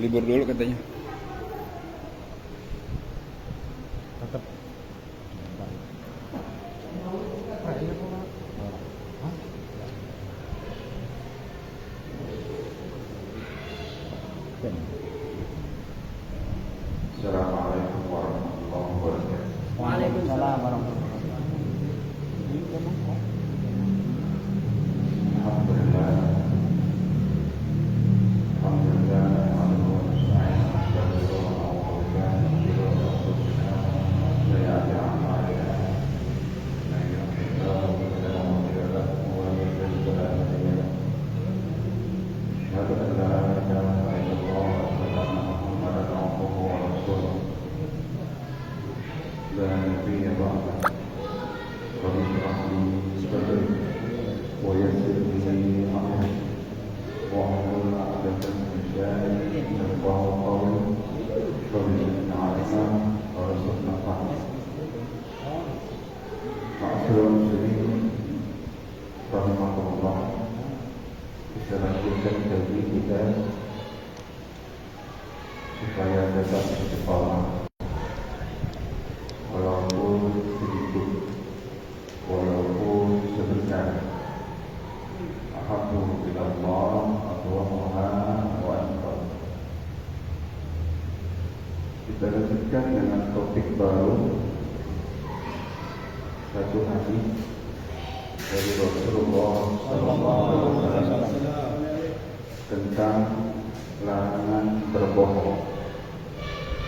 libur dulu katanya. Tetap. Assalamualaikum warahmatullahi wabarakatuh. Waalaikumsalam warahmatullahi wabarakatuh. Alhamdulillah. Alhamdulillah. Kita lanjutkan kaji kita supaya tetap istiqamah walaupun sedikit, walaupun sebentar. Alhamdulillah, Allaha wa akbar. Kita lanjutkan dengan topik baru, satu hadis dari Rasulullah SAW tentang larangan berbohong.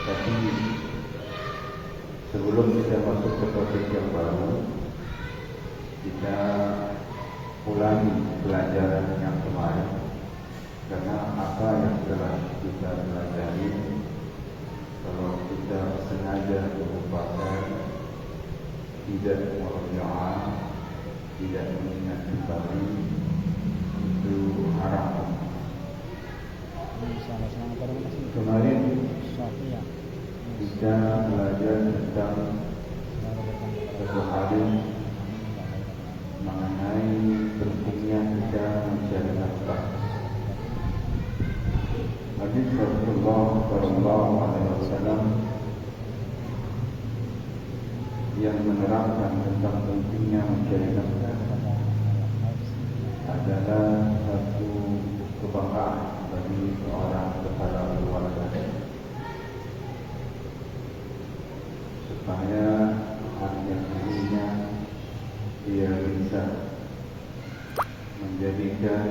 Tapi sebelum kita masuk ke topik yang baru, kita ulangi pelajaran yang kemarin, karena apa yang telah kita pelajari, kalau kita sengaja melupakan, tidak merajaah, tidak mengingat kembali, itu haram. Kemarin kita belajar tentang satu hadis mengenai pentingnya kita mencari nafkah. Hadis Rasulullah SAW yang menerangkan tentang pentingnya mencari nafkah adalah satu kebanggaan bagi seorang kepala keluarga, supaya hari-harinya dia bisa menjadikan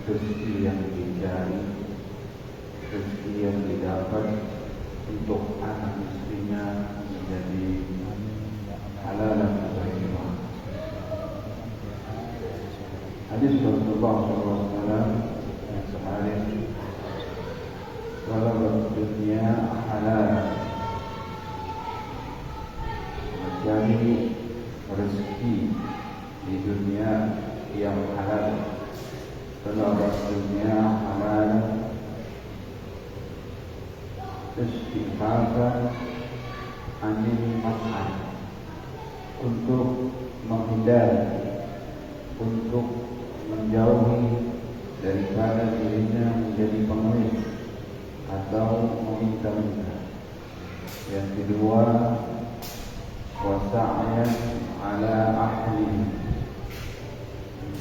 rezeki yang dicari, rezeki yang didapat untuk anak istrinya menjadi halal dan thayyibah. Hadis Rasulullah SAW yang sehari kalau dunia halal, mencari rezeki di dunia yang halal, kalau dunia halal, istighfar anil mas'al, untuk menghindari, untuk menjauhi daripada dirinya menjadi pengemis atau meminta-minta. Yang kedua, wasa'yan ala ahli,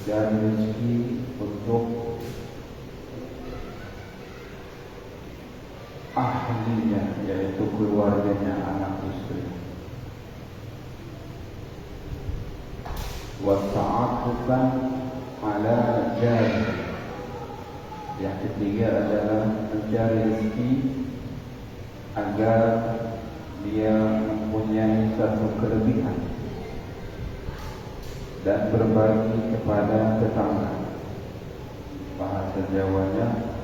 dan rezeki untuk ahlinya, yaitu keluarganya, anak istri. Wasa'atukan ala jari, yang ketiga adalah mencari rezeki agar dia mempunyai satu kelebihan dan berbagi kepada tetangga. Bahasa Jawanya,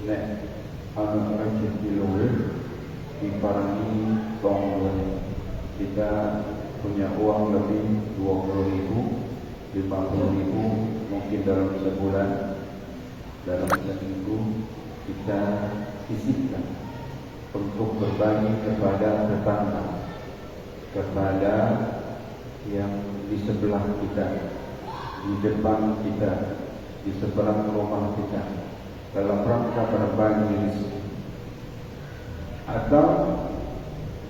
nek ana rezeki luwih diparangi tonggo. Kita punya uang lebih 20.000, 50.000, mungkin dalam sebulan, dalam seminggu kita sisihkan untuk berbagi kepada tetangga, kepada yang di sebelah kita, di depan kita, di seberang rumah kita. dalam rangka berbagi rezeki, atau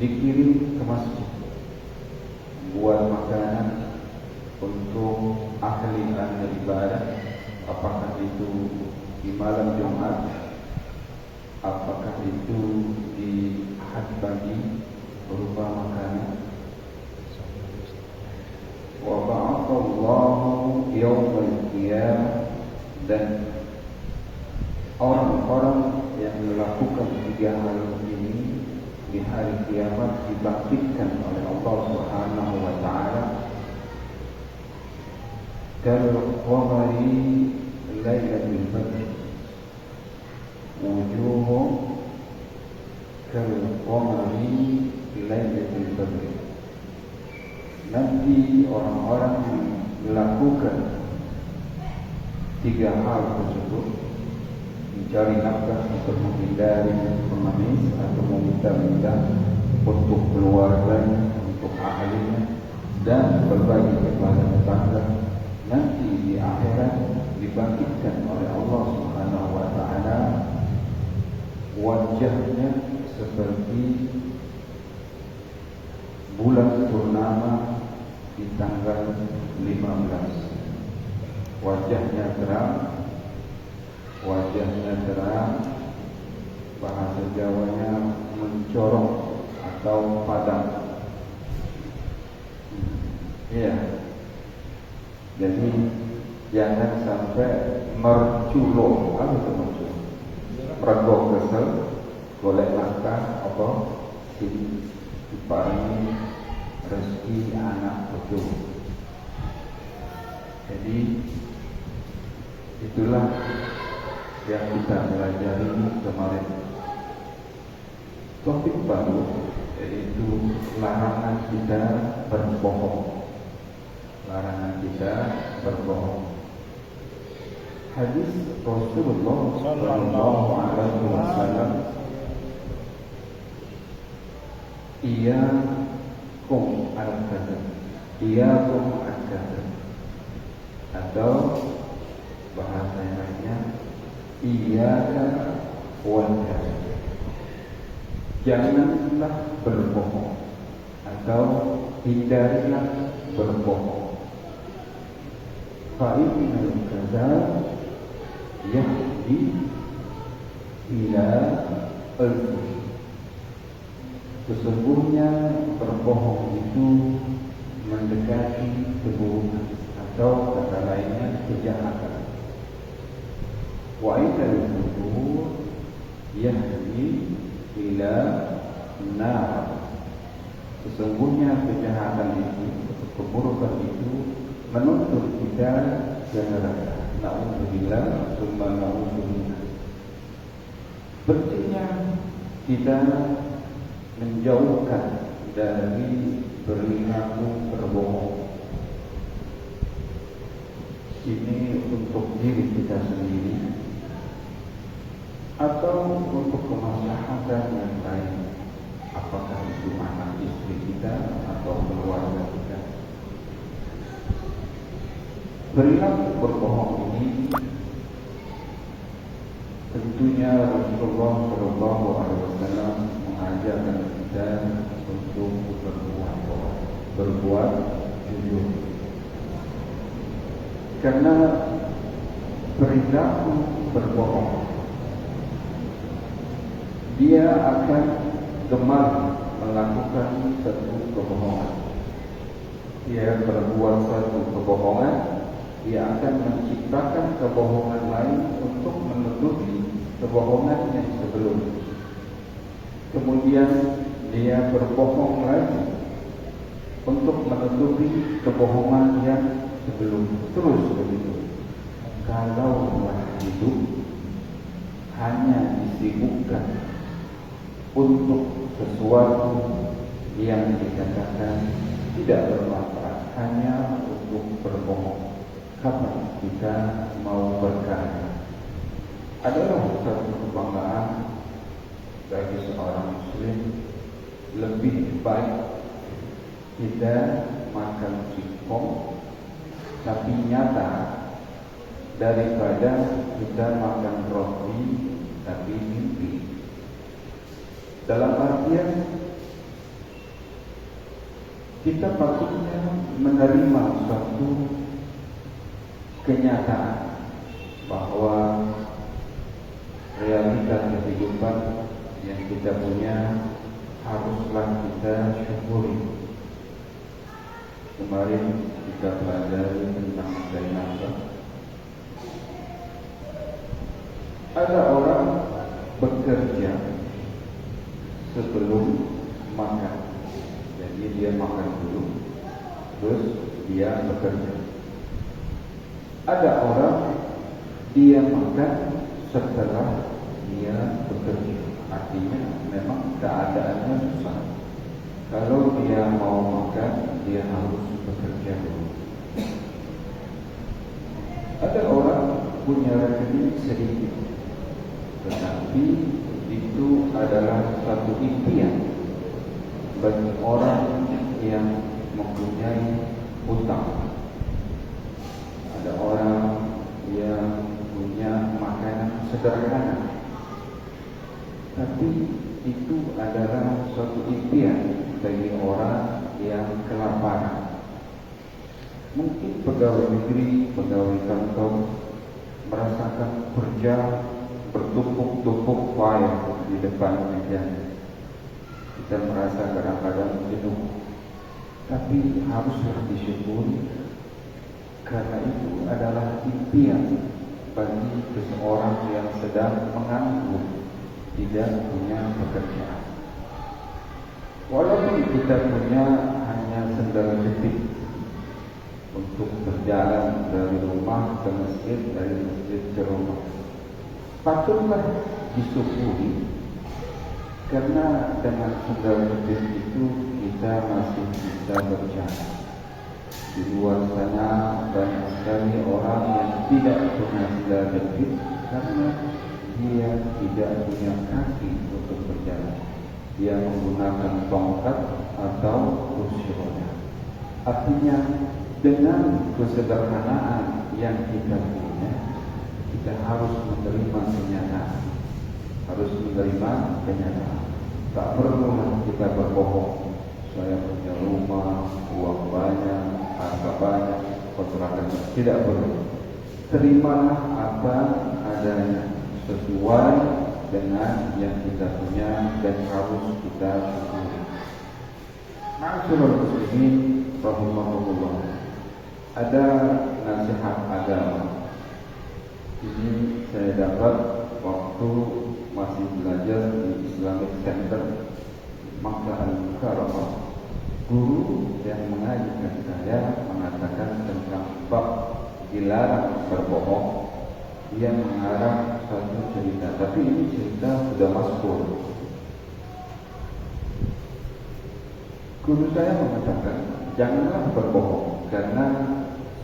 dikirim ke masjid buat makanan untuk ahli ibadah, apakah itu di malam Jumat, apakah itu di ahad pagi berupa makanan. Wa ba'athallahu yawmal qiyamah, dan orang-orang yang melakukan 3 hal ini di hari kiamat dibangkitkan oleh Allah Subhanahu wa taala kal-qamari lailatul badr, wujuhum kal-qamari lailatul badr. Nanti orang-orang yang melakukan 3 hal tersebut, mencari nafkah untuk menghindari pengemis atau meminta-minta untuk keluarganya, untuk ahlinya, dan berbagi kepada tetangga, nanti di akhirat dibangkitkan oleh Allah Subhanahu wa taala, wajahnya seperti bulan purnama di tanggal 15. Wajahnya terang, bahasa Jawanya mencorong atau padam. Iya. Jadi jangan sampai merculo. Apa itu merculo? Mergo kesel, golek nafkah apa diparingi rezeki anak cucu. Jadi itulah yang kita pelajari kemarin. Topik baru yaitu larangan kita berbohong. Larangan kita berbohong. Hadis Rasulullah sallallahu alaihi wasallam, iyyakum al-kadzib, iyyakum al-kadzib, atau bahasa yang lainnya iyyaka wal kadzib, janganlah berbohong atau hindarilah berbohong. Fa innal kadzab yahdi ila al-fujur, sesungguhnya berbohong itu mendekati keburukan atau kata lainnya kejahatan. Wa idal fujur yahdi ila nar, sesungguhnya kejahatan itu, keburukan itu menuntut kita ke neraka. Na'udzubillah, tsumma na'udzubillah. Berarti kita menjauhkan dari perilaku berbohong. Ini untuk diri kita sendiri atau untuk kemaslahatan yang lain, apakah itu anak istri kita atau keluarga kita. Perilaku berbohong ini tentunya Rasulullah Shallallahu Alaihi Wasallam mengajarkan kita untuk berbuat jujur, karena perilaku berbohong dia akan gemar melakukan satu kebohongan. Dia berbuat satu kebohongan, dia akan menciptakan kebohongan lain untuk menutupi kebohongan yang sebelumnya. Kemudian dia berbohong lagi untuk menutupi kebohongan yang sebelumnya. Terus begitu. Kalaulah hidup hanya disibukkan untuk sesuatu yang dikatakan tidak bermanfaat, hanya untuk berbohong, kapan kita mau berkaya? Adalah satu kebanggaan bagi seorang muslim. Lebih baik kita makan singkong, tapi nyata daripada kita makan roti tapi mimpi. Dalam artian kita patutnya menerima suatu kenyataan bahwa realita kehidupan yang kita punya haruslah kita syukuri. Kemarin kita pelajari tentang Zainab. Ada orang bekerja sebelum makan. Jadi dia makan dulu, terus dia bekerja. Ada orang dia makan setelah dia bekerja. Artinya memang keadaannya susah. Kalau dia mau makan, dia harus bekerja dulu. Ada orang punya rekening sedikit, tetapi itu adalah satu impian bagi orang yang mempunyai hutang. Ada orang yang punya makanan sederhana, tapi itu adalah suatu impian bagi orang yang kelaparan. Mungkin pegawai negeri, pegawai kantor merasakan kerja bertumpuk-tumpuk file di depan meja. Kita merasa kadang-kadang jenuh, tapi haruslah disyukuri karena itu adalah impian bagi seseorang yang sedang menganggur, tidak punya pekerjaan. Walaupun kita punya hanya sendal jepit untuk berjalan dari rumah ke masjid, dari masjid ke rumah, patutlah disyukuri karena dengan sendal jepit itu kita masih bisa berjalan. Di luar sana banyak sekali orang yang tidak punya sendal jepit karena dia tidak punya kaki untuk berjalan. Dia menggunakan tongkat atau kursi roda. Artinya dengan kesederhanaan yang kita punya, kita harus menerima kenyataan. Tak perlu kita berbohong. Saya punya rumah, uang banyak, harta banyak, kontrakan. Tidak perlu. Terimalah apa adanya, sesuai dengan yang kita punya dan harus kita syukuri. Ma'asyiral muslimin rahimahullah. Ada nasihat agama. Ini saya dapat waktu masih belajar di Islamic Center Makkah Al-Mukarramah. Guru yang mengajarkan saya mengatakan tentang bab dilarang berbohong. Dia mengarang suatu cerita, tapi ini cerita sudah masyhur. Guru saya mengatakan, janganlah berbohong karena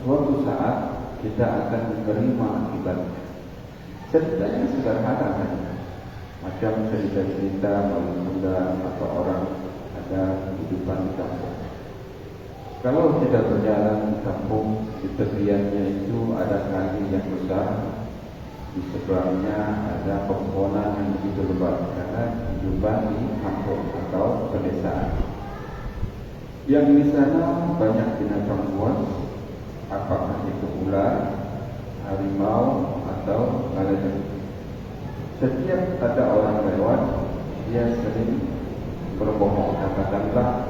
suatu saat kita akan menerima akibatnya. Ceritanya sederhana saja, macam cerita-cerita malu muda atau orang ada kehidupan di kampung. Kalau kita berjalan di kampung, di tepiannya itu ada kali yang besar. Di seberangnya ada pepohonan yang begitu lebat karena kehidupan di kampung atau pedesaan. Yang di sana banyak binatang buas, apakah itu ular, harimau atau gajah. Setiap ada orang lewat, dia sering berbohong. Katakanlah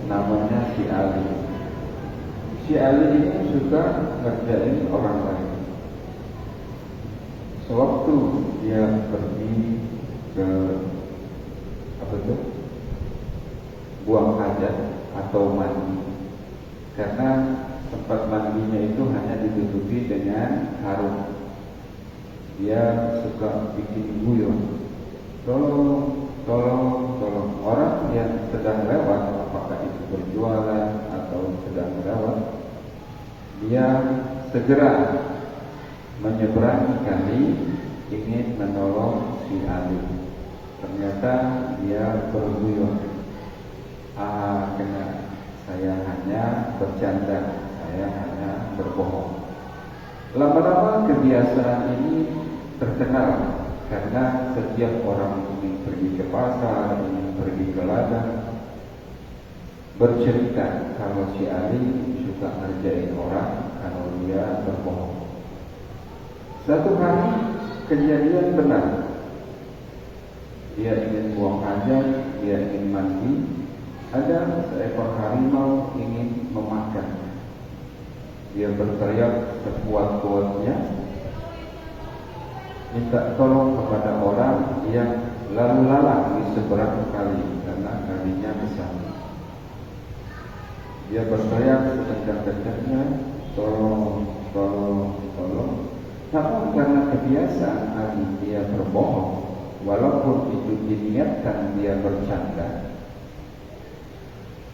namanya si Ali. Si Ali ini suka ngerjain orang lain. Sewaktu dia pergi ke buang hajat atau mandi, karena tempat mandinya itu hanya ditutupi dengan karung, dia suka bikin guyon, tolong orang yang sedang lewat, apakah itu berjualan atau sedang lewat, dia segera menyeberangi kali ingin menolong si Ali. Ternyata dia berguyon, kena, saya hanya bercanda, saya hanya berbohong. Lama-lama kebiasaan ini terkenal karena setiap orang ingin pergi ke pasar, ingin pergi ke ladang, bercerita kalau si Ali suka ngerjain orang kalau dia berbohong. Satu hari kejadian benar. Dia ingin buang hajat, dia ingin mandi. Ada seekor harimau ingin memakan. Dia berteriak sekuat-kuatnya, minta tolong kepada orang yang lalu lalang di seberang kali karena kalinya besar. Dia berteriak sekencang-kencangnya, tolong, tolong, tolong. Namun karena kebiasaan Ali dia berbohong, walaupun itu diniatkan dia bercanda,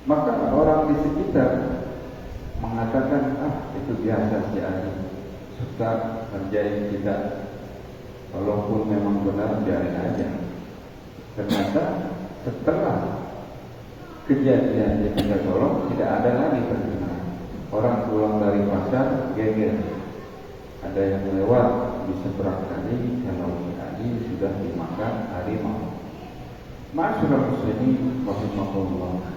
maka orang di sekitar mengatakan, itu biasa si Ali suka kerjain kita, walaupun memang benar biarin aja. Ternyata setelah kejadian dia minta tolong, tidak ada lagi perkenalan. Orang pulang dari pasar geger, ada yang lewat di seberang kali kalau si Ali sudah dimakan harimau. Ma'asyiral muslimin rahimahullah,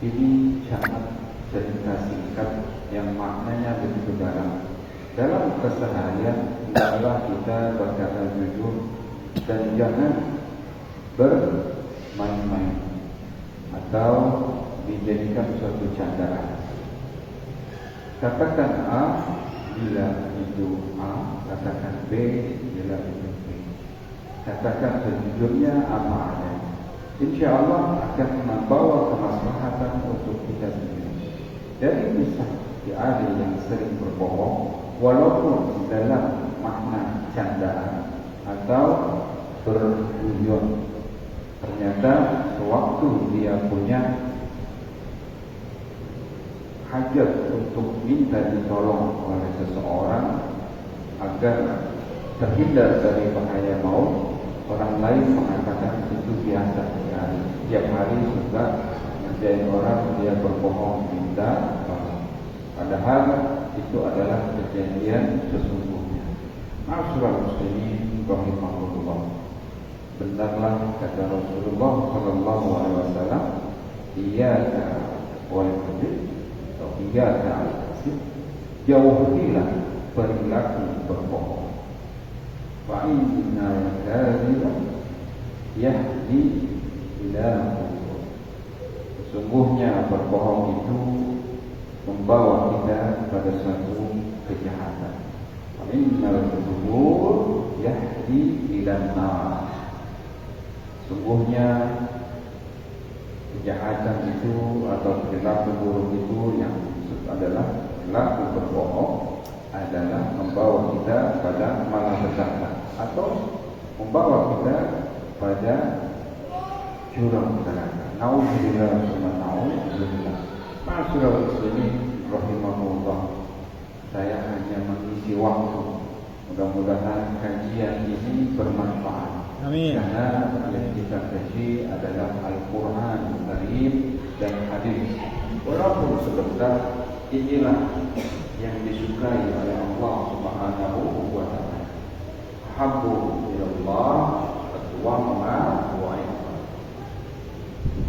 ini sangat cerita singkat yang maknanya begitu dalam. Dalam keseharian hendaklah kita berkata jujur dan jangan bermain-main atau dijadikan suatu candaan. Katakan A bila itu A, katakan B bila itu B. Katakan sejujurnya apa adanya. Insya Allah akan membawa kemaslahatan untuk kita sendiri. Dari kisah si Ali yang sering berbohong, walaupun dalam makna candaan atau berguyon, ternyata sewaktu dia punya hajat untuk minta ditolong oleh seseorang agar terhindar dari bahaya maut, orang lain mengatakan itu biasa sekali. Tiap hari suka menjadi orang dia berbohong minta tolong. Padahal itu adalah kejadian sesungguhnya. Ma'asyiral muslimin rahimahullah. Benarlah kata Rasulullah sallallahu alaihi wasallam, iyyaka wal kadhib atau iyyaka al kasib, jauhilah perilaku berbohong. Fa inna kadhiba yahdi ila kufur. Sesungguhnya berbohong itu membawa kita pada suatu kejahatan. Fa innal kufur yahdi ila nar. Sungguhnya kejahatan itu atau perilaku buruk itu yang adalah perilaku berbohong adalah membawa kita pada malapetaka atau membawa kita pada jurang neraka. Nauzubillah wa na'udzubillah. Ma'asyiral muslimin rahimahullah. Saya hanya mengisi waktu. Mudah-mudahan kajian ini bermanfaat. Amin. Karena yang kita kaji adalah Al-Quran Karim dan hadis. Walaupun sebentar, inilah yang disukai oleh Allah Subhanahu wa Ta'ala. Habbu ilallah atwamma wa iqam.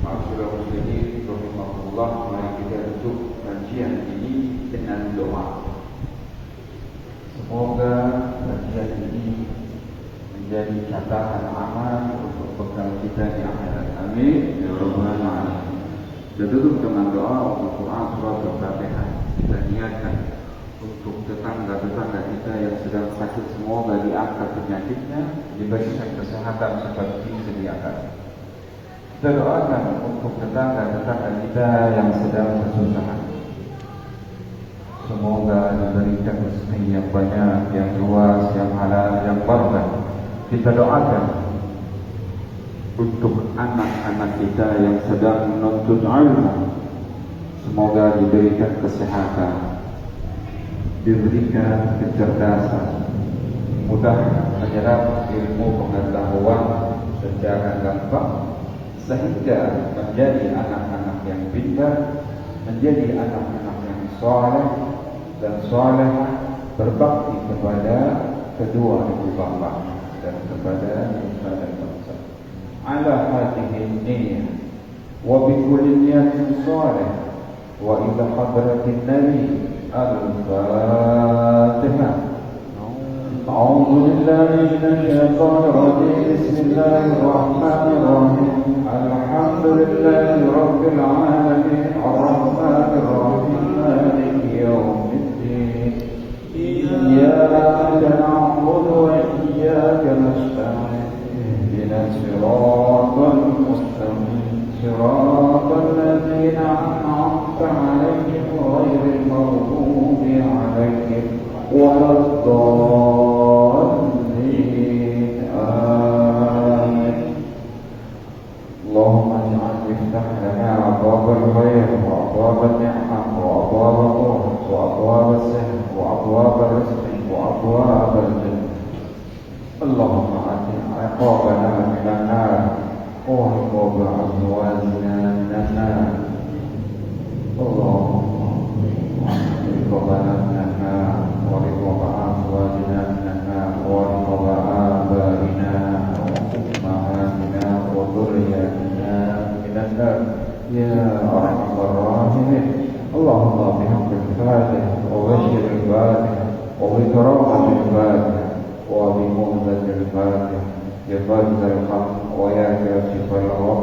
Ma'asyiral muslimin rahimahullah, mari kita tutup kajian ini dengan doa. Semoga kajian ini menjadi catatan amal untuk bekal kita di akhirat. Amin ya rabbal alamin. Kita tutup dengan doa untuk Quran surah Al-Fatihah. Kita niatkan untuk tetangga-tetangga kita yang sedang sakit, semoga diangkat penyakitnya, diberikan kesehatan seperti disediakan. Kita doakan untuk tetangga-tetangga kita yang sedang kesusahan, semoga diberikan rezeki yang banyak, yang luas, yang halal, yang barakah. Kita doakan untuk anak-anak kita yang sedang menuntut ilmu, semoga diberikan kesehatan, diberikan kecerdasan, mudah menyerap ilmu pengetahuan secara gampang, sehingga menjadi anak-anak yang pintar, menjadi anak-anak yang soleh dan solehah, berbakti kepada kedua ibu bapa dan kepada nusa dan bangsa. Ala hadhihi niyyah wa bi kulli niyatin salih wa ila hadratin nabi al-Fatihah. أعوذ بالله من الشيطان الرجيم بسم الله الرحمن الرحيم الحمد لله رب العالمين الرحمن الرحيم مالك يوم الدين إياك نعبد وإياك نستعين اهدنا الصراط المستقيم صراط الذين أنعمت عليهم غير المغضوب عليهم ولا الضالين آمين. اللهم اجعل افتح لنا أبواب الخير وأبواب النعمة وأبواب الطهر وأبواب السحر وأبواب الرزق وأبواب الجنة. اللهم أعتق عقابنا من النار وعقاب أزواجنا من النار. اللهم اعتق عقابنا من النار ورقب أزواجنا من النار ورقب آبائنا وأمهاتنا وذرياتنا من النار يا أرحم الراحمين. اللهم بحق الفاتحة وبشر الفاتحة وبكرامة الفاتحة وبموجة الفاتحة يا فاتح الحق ويا كاشف الغم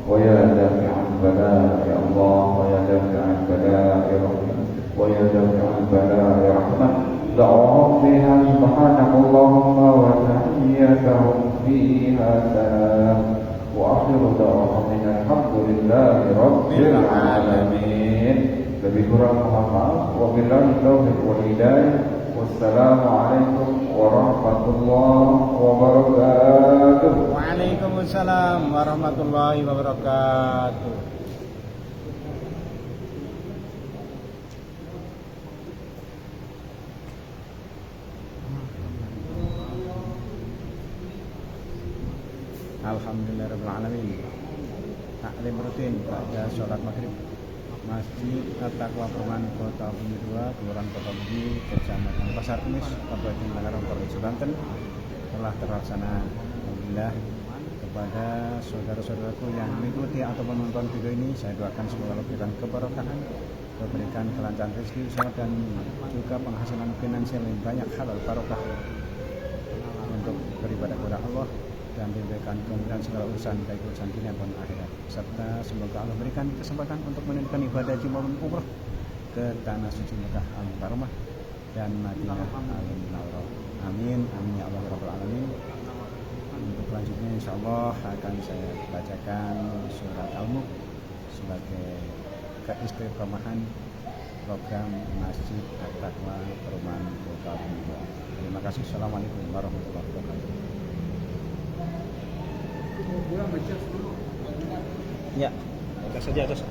ويا دافع البلاء يا الله ويا دافع البلاء يا رحمن ويا دافع البلاء يا رحمن. دعوهم فيها سبحانك اللهم وتحيتهم فيها سلام وآخر دعوهم من الحمد لله رب العالمين. Lebih kurang mohon maaf. Wabillahi taufiq wal hidayah. Wassalamualaikum warahmatullahi wabarakatuh. Waalaikumsalam warahmatullahi wabarakatuh. Alhamdulillahirrahmanirrahim. Taklim rutin pada sholat maghrib Masjid At-Taqwa Perumahan Kota Bumi 2, Kelurahan Kota Bumi, Kecamatan Pasar Kemis, Kabupaten Tangerang, Provinsi Banten telah terlaksana. Alhamdulillah. Kepada saudara-saudaraku yang mengikuti atau menonton video ini, saya doakan semoga Allah berikan keberkahan, diberikan kelancaran rezeki usaha dan juga penghasilan finansial yang banyak, halal barokah untuk beribadah kepada Allah dan diberikan kemudahan segala urusan baik urusan dunia maupun akhirat, serta semoga Allah berikan kesempatan untuk menunaikan ibadah haji maupun umrah ke tanah suci Mekah al-Mukarramah dan Madinah al-Munawwarah. Amin amin ya Allah rabbal alamin. Untuk selanjutnya insyaallah akan saya bacakan surat Al-Mulk sebagai keistiqomahan program Masjid At-Taqwa Perumahan Kota Bumi. Terima kasih. Assalamualaikum warahmatullahi wabarakatuh. Ya, baca saja atas.